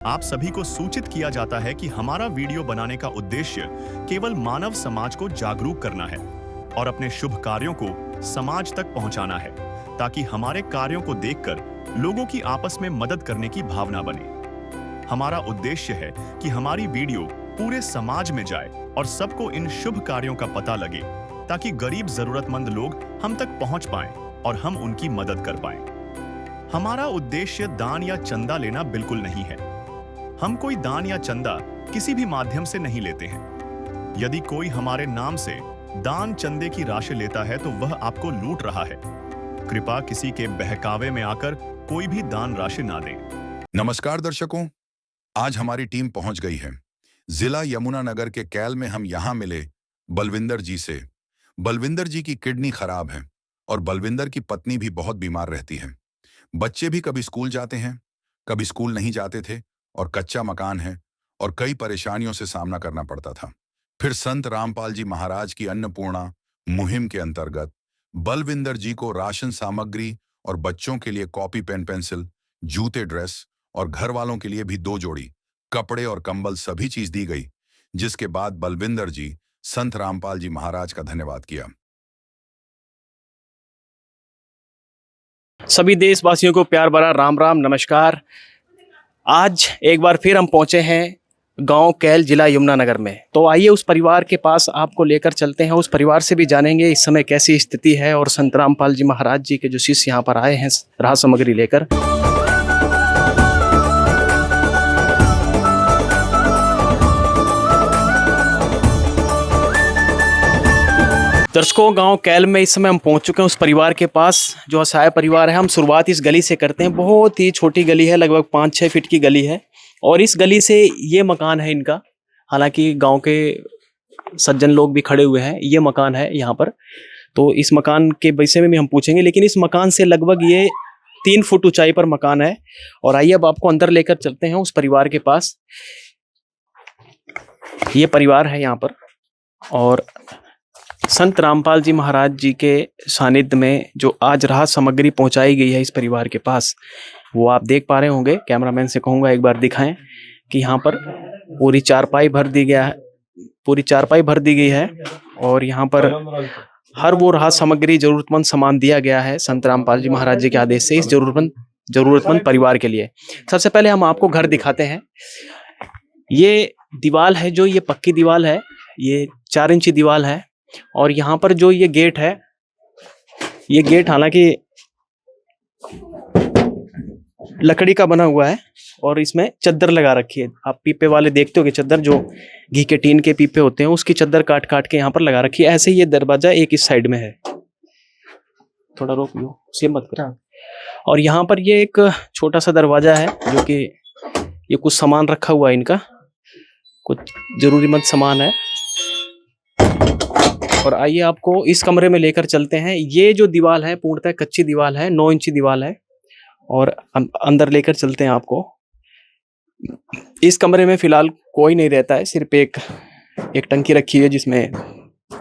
आप सभी को सूचित किया जाता है कि हमारा वीडियो बनाने का उद्देश्य केवल मानव समाज को जागरूक करना है और अपने शुभ कार्यों को समाज तक पहुंचाना है, ताकि हमारे कार्यों को देखकर लोगों की आपस में मदद करने की भावना बने। हमारा उद्देश्य है कि हमारी वीडियो पूरे समाज में जाए और सबको इन शुभ कार्यों का पता लगे, ताकि गरीब जरूरतमंद लोग हम तक पहुंच पाएं और हम उनकी मदद कर पाएं। हमारा उद्देश्य दान या चंदा लेना बिल्कुल नहीं है। हम कोई दान या चंदा किसी भी माध्यम से नहीं लेते हैं। यदि कोई हमारे नाम से दान चंदे की राशि लेता है तो वह आपको लूट रहा है। कृपया किसी के बहकावे में आकर कोई भी दान राशि ना दें। नमस्कार दर्शकों, आज हमारी टीम पहुंच गई है जिला यमुनानगर के कैल में। हम यहां मिले बलविंदर जी से। बलविंदर जी की किडनी खराब है और बलविंदर की पत्नी भी बहुत बीमार रहती है। बच्चे भी कभी स्कूल जाते हैं, कभी स्कूल नहीं जाते थे, और कच्चा मकान है और कई परेशानियों से सामना करना पड़ता था। फिर संत रामपाल जी महाराज की अन्नपूर्णा मुहिम के अंतर्गत बलविंदर जी को राशन सामग्री और बच्चों के लिए कॉपी पेन पेंसिल, जूते, ड्रेस और घर वालों के लिए भी 2 जोड़ी कपड़े और कंबल सभी चीज दी गई, जिसके बाद बलविंदर जी संत रामपाल जी महाराज का धन्यवाद किया। सभी देशवासियों को प्यार भरा राम राम नमस्कार। आज एक बार फिर हम पहुंचे हैं गांव कैल, जिला यमुनानगर में। तो आइए उस परिवार के पास आपको लेकर चलते हैं। उस परिवार से भी जानेंगे इस समय कैसी स्थिति है और संत रामपाल जी महाराज जी के जो शिष्य यहाँ पर आए हैं राह सामग्री लेकर। दर्शकों, गांव कैल में इस समय हम पहुंच चुके हैं उस परिवार के पास जो असहाय परिवार है। हम शुरुआत इस गली से करते हैं। बहुत ही छोटी गली है, लगभग 5-6 फीट की गली है और इस गली से ये मकान है इनका। हालांकि गांव के सज्जन लोग भी खड़े हुए हैं। ये मकान है यहाँ पर, तो इस मकान के विषय में भी हम पूछेंगे। लेकिन इस मकान से लगभग ये 3 फुट ऊंचाई पर मकान है। और आइए अब आपको अंदर लेकर चलते हैं उस परिवार के पास। ये परिवार है यहाँ पर और संत रामपाल जी महाराज जी के सानिध्य में जो आज राहत सामग्री पहुंचाई गई है इस परिवार के पास, वो आप देख पा रहे होंगे। कैमरामैन से कहूँगा एक बार दिखाएं कि यहाँ पर पूरी चारपाई भर दी गई है और यहाँ पर हर वो राहत सामग्री, जरूरतमंद सामान दिया गया है संत रामपाल जी महाराज जी के आदेश से इस जरूरतमंद परिवार के लिए। सबसे पहले हम आपको घर दिखाते हैं। ये दीवार है, जो ये पक्की दीवार है, ये 4 इंची दीवार है। और यहाँ पर जो ये गेट है, ये गेट हालांकि लकड़ी का बना हुआ है और इसमें चद्दर लगा रखी है। आप पीपे वाले देखते हो कि चद्दर, जो घी के टीन के पीपे होते हैं, उसकी चद्दर काट काट के यहाँ पर लगा रखी है। ऐसे ही ये दरवाजा एक इस साइड में है। थोड़ा रोक लो, सेम मत करो। और यहाँ पर ये एक छोटा सा दरवाजा है, जो कि ये कुछ सामान रखा हुआ है इनका, कुछ जरूरीमंद सामान है। और आइए आपको इस कमरे में लेकर चलते हैं। ये जो दीवार है पूर्णतः कच्ची दीवार है, 9 इंची दीवार है। और अंदर लेकर चलते हैं आपको। इस कमरे में फिलहाल कोई नहीं रहता है, सिर्फ एक टंकी रखी है जिसमें,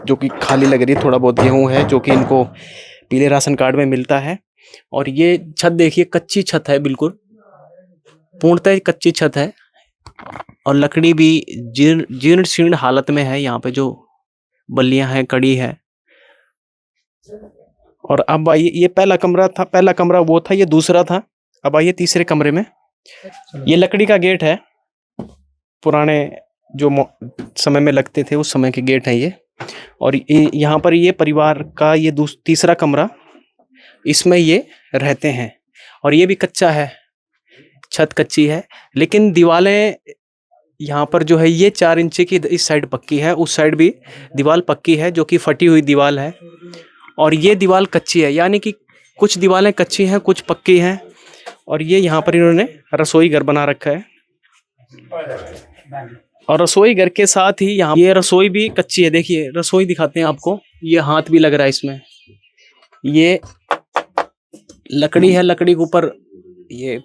जो कि खाली लग रही है। थोड़ा बहुत गेहूं है जो कि इनको पीले राशन कार्ड में मिलता है। और ये छत देखिए, कच्ची छत है, बिल्कुल पूर्णतः कच्ची छत है और लकड़ी भी जीर्ण शीर्ण हालत में है। यहाँ पे जो बल्लियां हैं, कड़ी है। और अब आइए, ये पहला कमरा वो था, ये दूसरा था। अब आइए तीसरे कमरे में। ये लकड़ी का गेट है, पुराने जो समय में लगते थे उस समय के गेट है ये। और यहाँ पर ये परिवार का ये तीसरा कमरा, इसमें ये रहते हैं। और ये भी कच्चा है, छत कच्ची है, लेकिन दीवारें यहाँ पर जो है ये 4 इंची की इस साइड पक्की है, उस साइड भी दीवार पक्की है, जो कि फटी हुई दीवार है। और ये दीवार कच्ची है, यानी कि कुछ दीवारें कच्ची हैं, कुछ पक्की हैं। और ये यहाँ पर इन्होंने रसोई घर बना रखा है। और रसोई घर के साथ ही यहाँ ये रसोई भी कच्ची है। देखिए रसोई दिखाते हैं आपको, ये हाथ भी लग रहा है इसमें। ये लकड़ी है, लकड़ी के ऊपर ये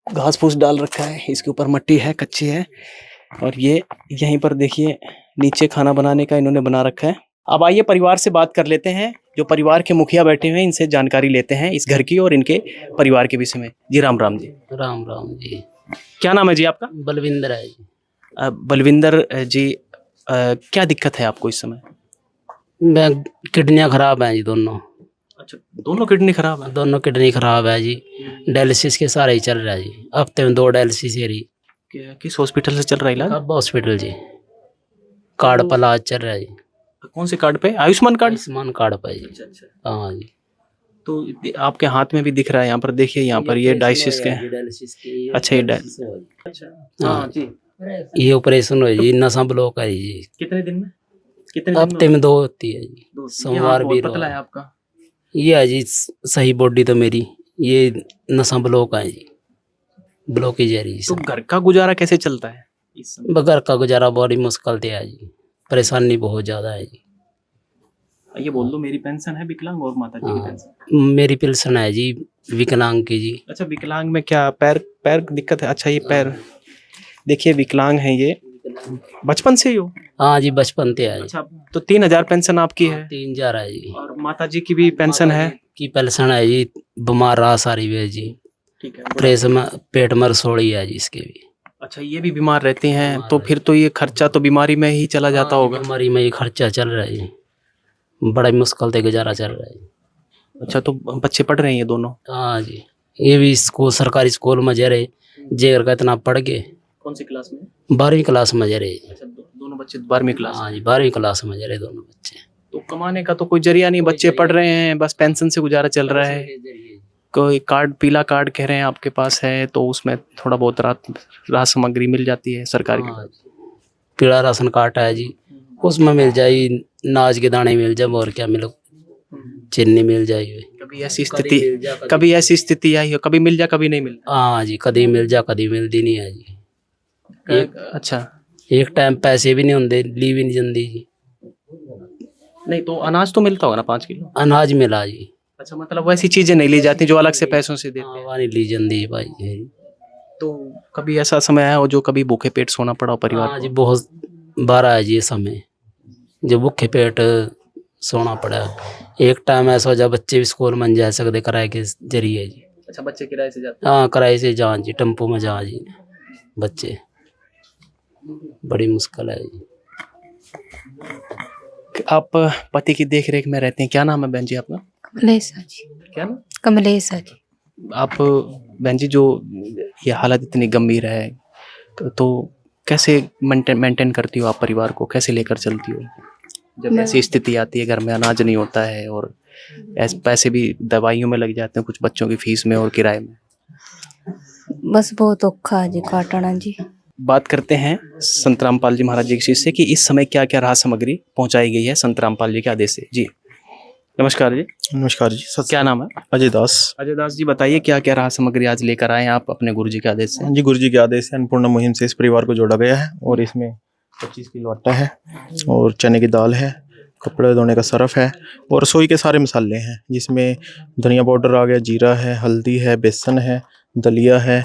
घास फूस डाल रखा है, इसके ऊपर मिट्टी है, कच्ची है। और ये यहीं पर देखिए नीचे खाना बनाने का इन्होंने बना रखा है। अब आइए परिवार से बात कर लेते हैं। जो परिवार के मुखिया बैठे हुए हैं, इनसे जानकारी लेते हैं इस घर की और इनके परिवार के विषय में। जी राम राम जी। राम राम जी। क्या नाम है जी आपका? बलविंदर है जी। बलविंदर जी, क्या दिक्कत है आपको इस समय? मैं किडनियाँ खराब हैं जी दोनों। अच्छा, दोनों किडनी खराब है। दोनों किडनी खराब है जी। डायलिसिस के सहारे ही चल रहा है जी। हफ्ते में 2 डायलिसिस है रही। किस हॉस्पिटल से चल रहा है इलाज? अब हॉस्पिटल जी, कार्ड पर इलाज चल रहा है जी। कौन से कार्ड पे? आयुष्मान कार्ड? आयुष्मान कार्ड पर जी। अच्छा। हाँ जी। तो आपके हाथ में भी दिख रहा है, यहाँ पर देखिए, यहाँ पर ये डायलिसिस के। अच्छा, ये डायलिसिस है। अच्छा, हाँ जी। ये ऑपरेशन हो जी, नसा ब्लॉक है जी। कितने दिन में? कितने हफ्ते में 2 होती है जी। ये सोमवार हाथ भी बहुत पतला है आपका। ये है जी सही बॉडी तो मेरी, ये नसा ब्लॉक है जी, ब्लॉकेज है जी। तो घर का गुजारा कैसे चलता है इस समय? बगैर का गुजारा बड़ी मुश्किल से है जी, परेशानी बहुत ज्यादा है जी। ये बोल दो, मेरी पेंशन है विकलांग और माता जी की हाँ। पेंशन। मेरी पेंशन है जी विकलांग की जी। अच्छा, विकलांग में क्या पैर पैर दिक्कत है? अच्छा, ये पैर देखिए, विकलांग है ये बचपन से ही हो? हाँ जी, बचपन से है जी। अच्छा, तो 3000 पेंशन आपकी है 3000 है जी। और माता जी की भी पेंशन है? की पेंशन है जी, बीमार रहा सारी वे जी। ठीक है। प्रेस में पेट में रसोड़ी है जी इसके भी। अच्छा, ये भी बीमार रहती हैं, तो फिर तो ये खर्चा तो बीमारी में ही चला जाता होगा। बीमारी में ही खर्चा चल रहा है जी, बड़ा मुश्किल से गुजारा चल रहा है। अच्छा, तो बच्चे पढ़ रहे हैं ये दोनों? हाँ जी, ये भी स्कूल, सरकारी स्कूल में जा रहे, जेर का इतना पढ़ के। कौन सी क्लास में? 12वीं क्लास में जा रहे। अच्छा, दोनों बच्चे 12वीं क्लास? हाँ जी, 12वीं क्लास में जा रहे दोनों बच्चे। तो कमाने का तो कोई जरिया नहीं, बच्चे पढ़ रहे हैं, बस पेंशन से गुजारा चल रहा है। कोई कार्ड, पीला कार्ड कह रहे हैं आपके पास है, तो उसमें थोड़ा बहुत राहत सामग्री मिल जाती है सरकार की। हाँ, पीला राशन कार्ड है जी, उसमें मिल जाए, नाज के दाने मिल जाए, और क्या मिलो, चीनी मिल जाए। कभी ऐसी स्थिति आई हो, कभी मिल जा कभी नहीं मिल? हाँ जी, कभी मिल जा कभी मिलती नहीं है जी। अच्छा, एक टाइम पैसे भी नहीं होंगे, ली भी नहीं जाती जी। नहीं तो अनाज तो मिलता होगा ना 5 किलो? अनाज मिला जी। अच्छा, मतलब वैसी चीजें नहीं ली जाती जो अलग से पैसों से देते हैं? नहीं ली जाती भाई जी। तो कभी ऐसा समय आया हो जो कभी भूखे पेट सोना पड़ा हो परिवार हाँ को? जी, बहुत बार है जी ये समय, जो भूखे पेट सोना पड़ा। एक टाइम ऐसा हो जब बच्चे भी स्कूल में जा सकते किराए के जरिए जी। अच्छा, बच्चे किराए से जाते? हाँ, किराए से जान जी, टेम्पो में जा जी बच्चे, बड़ी मुश्किल है जी। आप पति की देख रेख में रहते हैं, क्या नाम है बहन जी आपका? कमलेशा जी। क्या नाम? कमलेशा जी। आप बहन जी, जो ये हालत इतनी गंभीर है, तो कैसे मेंटेन करती हो आप परिवार को, कैसे लेकर चलती हो जब ऐसी स्थिति आती है, घर में अनाज नहीं होता है और ऐसे पैसे भी दवाइयों में लग जाते हैं, कुछ बच्चों की फीस में और किराए में? बस बहुत औखा है जी काटना जी। बात करते हैं संत रामपाल जी महाराज जी के शिष्य से कि इस समय क्या क्या राहत सामग्री पहुंचाई गई है संत रामपाल जी के आदेश से। जी नमस्कार जी। नमस्कार जी। क्या नाम है? अजय दास। अजय दास जी, बताइए क्या क्या राहत सामग्री आज लेकर आए हैं आप अपने गुरु जी के आदेश से? जी, गुरु जी के आदेश से अन्नपूर्णा मुहिम से इस परिवार को जोड़ा गया है और इसमें 25 किलो आटा है और चने की दाल है, कपड़े धोने का सरफ है और रसोई के सारे मसाले हैं, जिसमें धनिया पाउडर आ गया, जीरा है, हल्दी है, बेसन है, दलिया है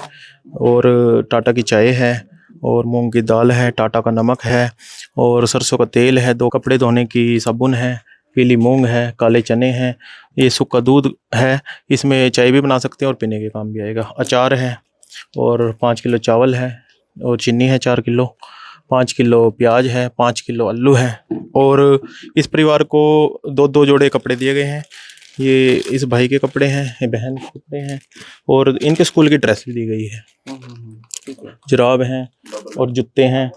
और टाटा की चाय है और मूंग की दाल है, टाटा का नमक है और सरसों का तेल है, 2 कपड़े धोने की साबुन है, पीली मूंग है, काले चने हैं, ये सूखा दूध है, इसमें चाय भी बना सकते हैं और पीने के काम भी आएगा, अचार है और 5 किलो चावल है और चीनी है 4 किलो, 5 किलो प्याज है, 5 किलो आलू है और इस परिवार को 2 जोड़े कपड़े दिए गए हैं। ये इस भाई के कपड़े हैं, ये बहन के कपड़े हैं और इनके स्कूल की ड्रेस भी दी गई है, जुराब हैं और जूते हैं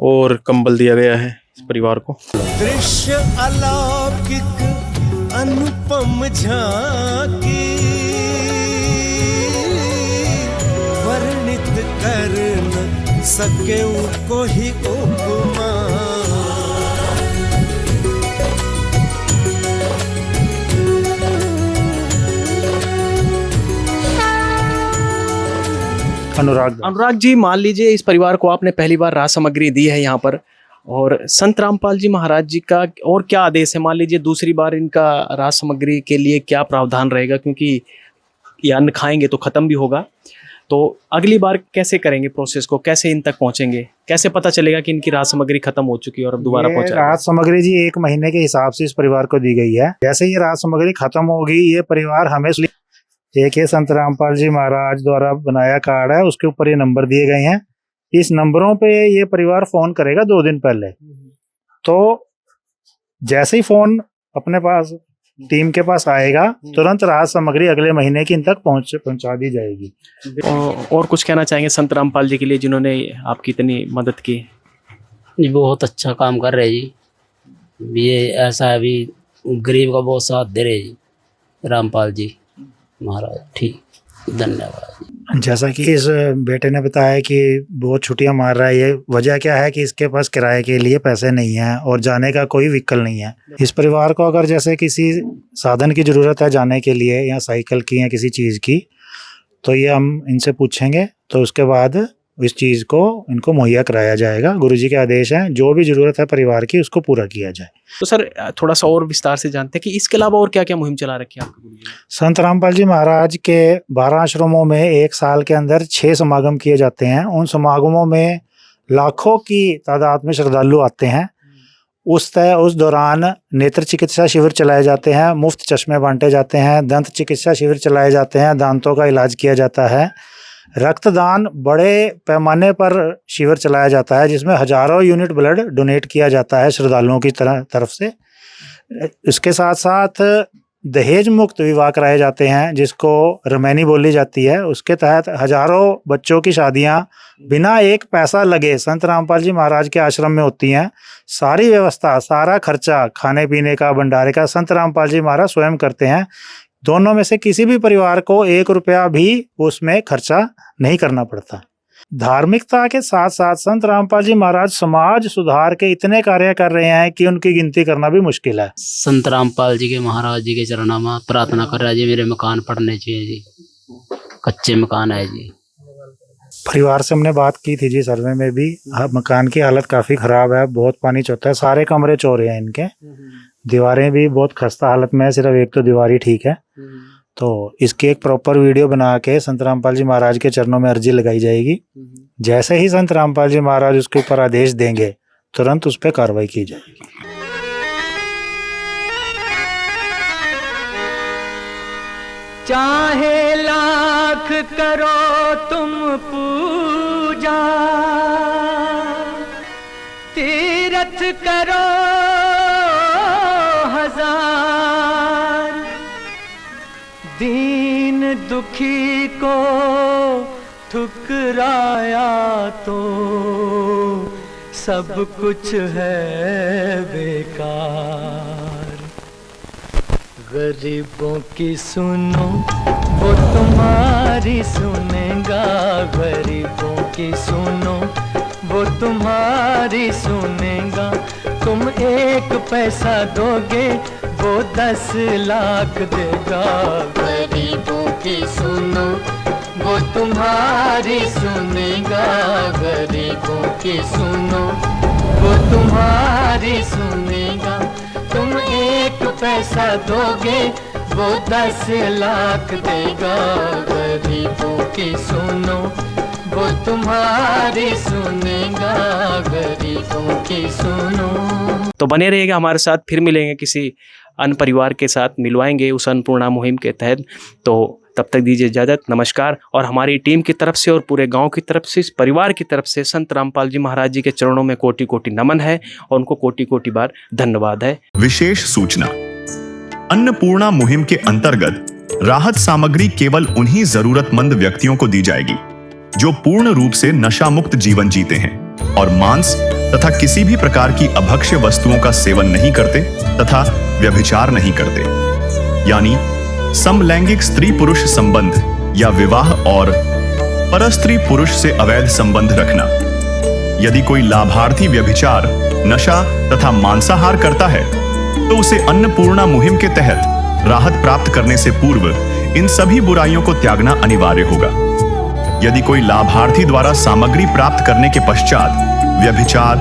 और कंबल दिया गया है इस परिवार को। दृश्य अलौकिक अनुपम झांकी वर्णित कर न सके कोई उपमा। अनुराग जी, मान लीजिए इस परिवार को आपने पहली बार राहत सामग्री दी है यहाँ पर, और संत रामपाल जी महाराज जी का और क्या आदेश है? मान लीजिए दूसरी बार इनका राहत सामग्री के लिए क्या प्रावधान रहेगा, क्योंकि ये अन्न खाएंगे तो खत्म भी होगा, तो अगली बार कैसे करेंगे प्रोसेस को, कैसे इन तक पहुंचेंगे, कैसे पता चलेगा कि इनकी राहत सामग्री खत्म हो चुकी है और अब दोबारा पहुंचा? राहत सामग्री जी 1 महीने के हिसाब से इस परिवार को दी गई है। जैसे ये राहत सामग्री खत्म होगी, ये परिवार हमें एक ये संत रामपाल जी महाराज द्वारा बनाया कार्ड है, उसके ऊपर ये नंबर दिए गए हैं। इस नंबरों पे ये परिवार फोन करेगा 2 दिन पहले, तो जैसे ही फोन अपने पास टीम के पास आएगा तुरंत राहत सामग्री अगले महीने की इन तक पहुंचा दी जाएगी। और कुछ कहना चाहेंगे संत रामपाल जी के लिए जिन्होंने आपकी इतनी मदद की? जी बहुत अच्छा काम कर रहे जी, ये ऐसा है अभी गरीब का बहुत साथ दे रहे जी रामपाल जी महाराज। ठीक, धन्यवाद। जैसा कि इस बेटे ने बताया कि बहुत छुट्टियां मार रहा है, ये वजह क्या है कि इसके पास किराए के लिए पैसे नहीं है और जाने का कोई व्हीकल नहीं है। इस परिवार को अगर जैसे किसी साधन की ज़रूरत है जाने के लिए, या साइकिल की या किसी चीज़ की, तो ये हम इनसे पूछेंगे, तो उसके बाद इस चीज़ को इनको मुहैया कराया जाएगा। गुरुजी के आदेश हैं, जो भी ज़रूरत है परिवार की उसको पूरा किया जाए। तो सर थोड़ा सा और विस्तार से जानते हैं कि इसके अलावा और क्या क्या मुहिम चला रखी है आपके गुरुजी ने? संत रामपाल जी महाराज के 12 आश्रमों में एक साल के अंदर 6 समागम किए जाते हैं। उन समागमों में लाखों की तादाद में श्रद्धालु आते हैं। उस दौरान नेत्र चिकित्सा शिविर चलाए जाते हैं, मुफ्त चश्मे बांटे जाते हैं, दंत चिकित्सा शिविर चलाए जाते हैं, दांतों का इलाज किया जाता है। रक्तदान बड़े पैमाने पर शिविर चलाया जाता है, जिसमें हजारों यूनिट ब्लड डोनेट किया जाता है श्रद्धालुओं की तरफ से। इसके साथ साथ दहेज मुक्त विवाह कराए जाते हैं, जिसको रमैनी बोली जाती है। उसके तहत हजारों बच्चों की शादियां बिना एक पैसा लगे संत रामपाल जी महाराज के आश्रम में होती हैं। सारी व्यवस्था, सारा खर्चा, खाने पीने का, भंडारे का संत रामपाल जी महाराज स्वयं करते हैं। दोनों में से किसी भी परिवार को 1 रुपया भी उसमें खर्चा नहीं करना पड़ता। धार्मिकता के साथ साथ संत रामपाल जी महाराज समाज सुधार के इतने कार्य कर रहे हैं कि उनकी गिनती करना भी मुश्किल है। संत रामपाल जी के महाराज जी के चरणों में प्रार्थना कर रहा जी, मेरे मकान पड़ने चाहिए जी, कच्चे मकान है जी। परिवार से हमने बात की थी जी, सर्वे में भी मकान की हालत काफ़ी ख़राब है, बहुत पानी चौथा है, सारे कमरे चौरे हैं इनके, दीवारें भी बहुत खस्ता हालत में है, सिर्फ एक तो दीवार ही ठीक है। तो इसकी एक प्रॉपर वीडियो बना के संत रामपाल जी महाराज के चरणों में अर्जी लगाई जाएगी। जैसे ही संत रामपाल जी महाराज उसके ऊपर आदेश देंगे तुरंत उस पर कार्रवाई की जाएगी। चाहे लाख करो तुम पूजा, तीरथ करो हजार, दीन दुखी को ठुकराया तो सब कुछ है बेकार। गरीबों की सुनो वो तुम्हारी सुनेगा, गरीबों की सुनो वो तुम्हारी सुनेगा। तुम 1 पैसा दोगे वो 10 लाख देगा। गरीबों की सुनो वो तुम्हारी सुनेगा, गरीबों की सुनो वो तुम्हारी सुनेगा। तुम 1 पैसा दोगे वो 10 लाख देगा। गरीबों की सुनो वो तुम्हारी सुनेगा, गरीबों की सुनो। तो बने रहिएगा हमारे साथ, फिर मिलेंगे किसी अन्य परिवार के साथ, मिलवाएंगे उस अन्नपूर्णा मुहिम के तहत। तो तब तक दीजिए इजाज़त, नमस्कार। और हमारी टीम की तरफ से और पूरे गांव की तरफ से, इस परिवार की तरफ से संत रामपाल जी महाराज जी के चरणों में कोटि कोटि नमन है और उनको कोटि कोटि बार धन्यवाद है। विशेष सूचना, अन्नपूर्णा मुहिम के अंतर्गत राहत सामग्री केवल उन्हीं जरूरतमंद व्यक्तियों को दी जाएगी जो पूर्ण रूप से नशा मुक्त जीवन जीते हैं और मांस तथा किसी भी प्रकार की अभक्ष्य वस्तुओं का सेवन नहीं करते तथा व्यभिचार नहीं करते, यानी समलैंगिक स्त्री पुरुष संबंध या विवाह और परस्त्री पुरुष से अवैध संबंध रखना। यदि कोई लाभार्थी व्यभिचार, नशा तथा मांसाहार करता है तो उसे अन्नपूर्णा मुहिम के तहत राहत प्राप्त करने से पूर्व इन सभी बुराइयों को त्यागना अनिवार्य होगा। यदि कोई लाभार्थी द्वारा सामग्री प्राप्त करने के पश्चात व्यभिचार,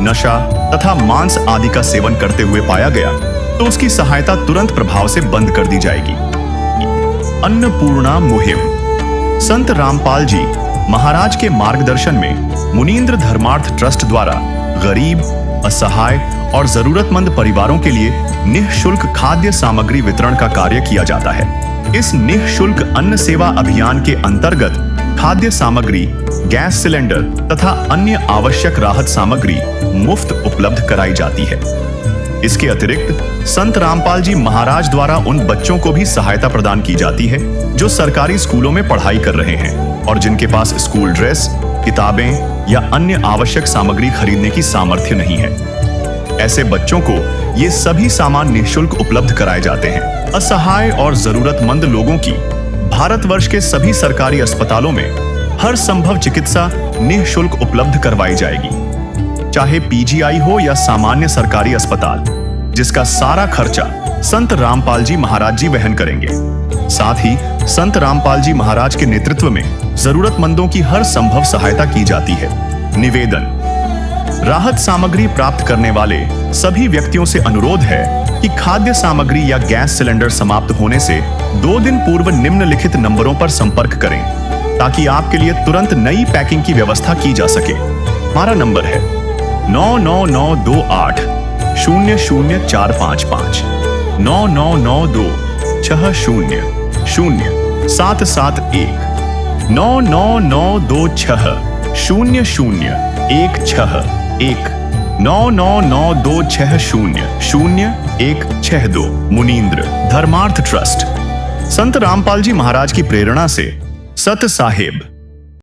नशा तथा मांस आदि का सेवन करते हुए पाया गया तो उसकी सहायता तुरंत प्रभाव से बंद कर दी जाएगी। अन्नपूर्णा मुहिम संत रामपाल जी महाराज के मार्गदर्शन में मुनीन्द्र धर्मार्थ ट्रस्ट द्वारा गरीब, असहाय और जरूरतमंद परिवारों के लिए निःशुल्क खाद्य सामग्री वितरण का कार्य किया जाता है। इस निःशुल्क अन्न सेवा अभियान के अंतर्गत खाद्य सामग्री, गैस सिलेंडर तथा अन्य आवश्यक राहत सामग्री मुफ्त उपलब्ध कराई जाती है। इसके अतिरिक्त संत रामपाल जी महाराज द्वारा उन बच्चों को भी सहायता प्रदान की जाती है जो सरकारी स्कूलों में पढ़ाई कर रहे हैं और जिनके पास स्कूल ड्रेस, किताबें या अन्य आवश्यक सामग्री खरीदने की सामर्थ्य नहीं है। ऐसे बच्चों को ये सभी सामान निःशुल्क उपलब्ध कराए जाते हैं। असहाय और जरूरतमंद लोगों की भारतवर्ष के सभी सरकारी अस्पतालों में हर संभव चिकित्सा निःशुल्क उपलब्ध करवाई जाएगी, चाहे पीजीआई हो या सामान्य सरकारी अस्पताल, जिसका सारा खर्चा संत रामपाल जी महाराज जी वहन करेंगे। साथ ही संत रामपाल जी महाराज के नेतृत्व में जरूरतमंदों की हर संभव सहायता की जाती है। निवेदन: राहत सामग्री प्राप्त करने वाले सभी व्यक्तियों से अनुरोध है कि खाद्य सामग्री या गैस सिलेंडर समाप्त होने से 2 दिन पूर्व निम्नलिखित नंबरों पर संपर्क करें ताकि आपके लिए तुरंत नई पैकिंग की व्यवस्था की जा सके। हमारा नंबर है 99928 00455 9992 60 0771 99926 0016 99926 मुनींद्र धर्मार्थ ट्रस्ट। संत रामपाल जी महाराज की प्रेरणा से सत साहेब